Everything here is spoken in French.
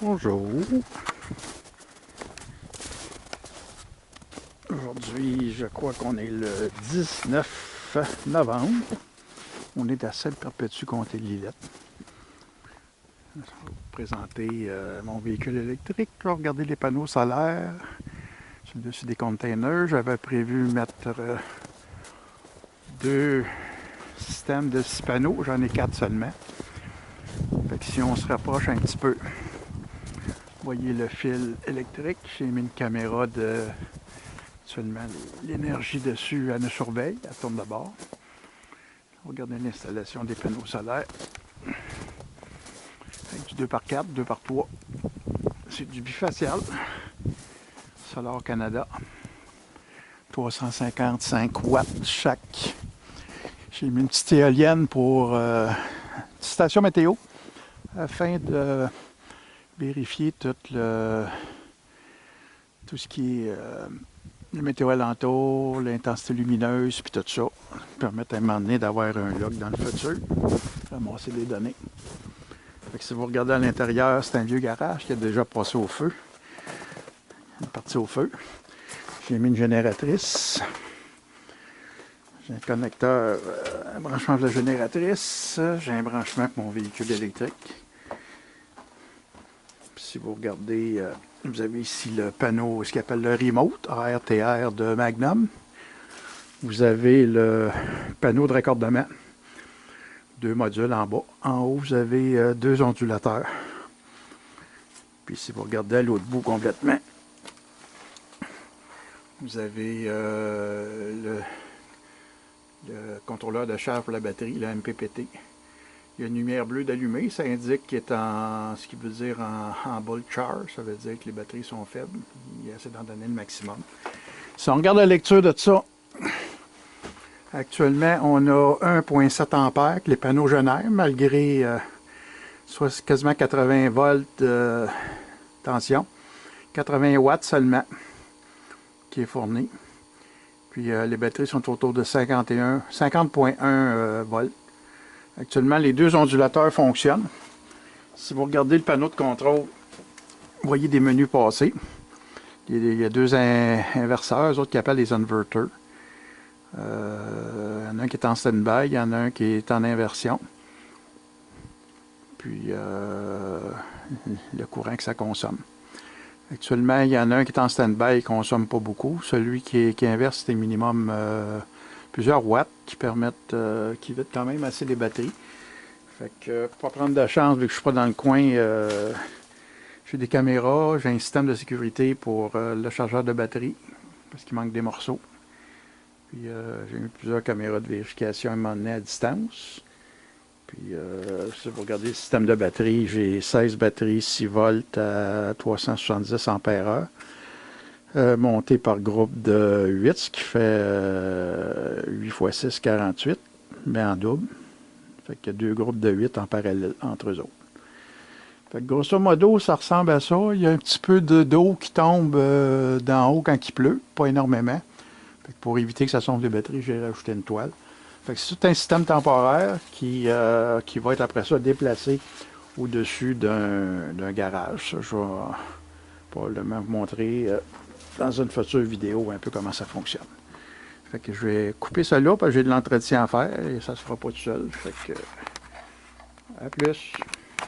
Bonjour. Aujourd'hui, je crois qu'on est le 19 novembre. On est à Celle-Perpétue, comté de Lillette. Je vais vous présenter mon véhicule électrique. Je vais regarder les panneaux solaires sur le dessus des containers. J'avais prévu mettre deux systèmes de 6 panneaux. J'en ai 4 seulement. Fait que si on se rapproche un petit peu, vous voyez le fil électrique. J'ai mis une caméra de seulement l'énergie dessus, elle nous surveille, elle tourne de bord. Regardez l'installation des panneaux solaires. Avec du 2x4, 2x3. C'est du bifacial. Solar Canada. 355 watts chaque. J'ai mis une petite éolienne pour une petite station météo afin de vérifier tout ce qui est le météo alentour, l'intensité lumineuse, puis tout ça. Ça permet à un moment donné d'avoir un log dans le futur, ramasser des données. Fait que si vous regardez à l'intérieur, c'est un vieux garage qui a déjà passé au feu. Il est parti au feu. J'ai mis une génératrice. J'ai un connecteur, un branchement de la génératrice. J'ai un branchement pour mon véhicule électrique. Puis si vous regardez, vous avez ici le panneau, ce qu'on appelle le remote, ARTR de Magnum. Vous avez le panneau de raccordement. 2 modules en bas. En haut, vous avez 2 ondulateurs. Puis si vous regardez à l'autre bout complètement, vous avez le contrôleur de charge pour la batterie, le MPPT. Il y a une lumière bleue d'allumée, ça indique qu'il est en, ce qui veut dire en bulk charge, ça veut dire que les batteries sont faibles, il essaie d'en donner le maximum. Si on regarde la lecture de ça, actuellement on a 1,7 ampères que les panneaux génèrent, malgré soit quasiment 80 volts de tension, 80 watts seulement qui est fourni. Puis les batteries sont autour de 50,1 volts. Actuellement, les 2 ondulateurs fonctionnent. Si vous regardez le panneau de contrôle, vous voyez des menus passer. Il y a 2 inverseurs, eux autres qui appellent les inverters. Il y en a un qui est en stand-by, il y en a un qui est en inversion. Puis le courant que ça consomme. Actuellement, il y en a un qui est en stand-by, il ne consomme pas beaucoup. Celui qui inverse, c'est minimum plusieurs watts qui permettent, qui vident quand même assez les batteries. Fait que pour pas prendre de chance, vu que je ne suis pas dans le coin, j'ai des caméras, j'ai un système de sécurité pour le chargeur de batterie, parce qu'il manque des morceaux. Puis j'ai mis plusieurs caméras de vérification à un moment donné à distance. Puis si vous regardez le système de batterie, j'ai 16 batteries 6 volts à 370 ampères-heure. Monté par groupe de 8, ce qui fait 8 x 6, 48, mais en double. Fait qu'il y a 2 groupes de 8 en parallèle entre eux autres. Fait que grosso modo, ça ressemble à ça. Il y a un petit peu d'eau qui tombe d'en haut quand il pleut, pas énormément. Fait que pour éviter que ça sombre les batteries, j'ai rajouté une toile. Fait que c'est tout un système temporaire qui va être après ça déplacé au-dessus d'un garage. Ça, je vais probablement vous montrer dans une future vidéo un peu comment ça fonctionne. Fait que je vais couper ça là parce que j'ai de l'entretien à faire et ça se fera pas tout seul. Fait que à plus.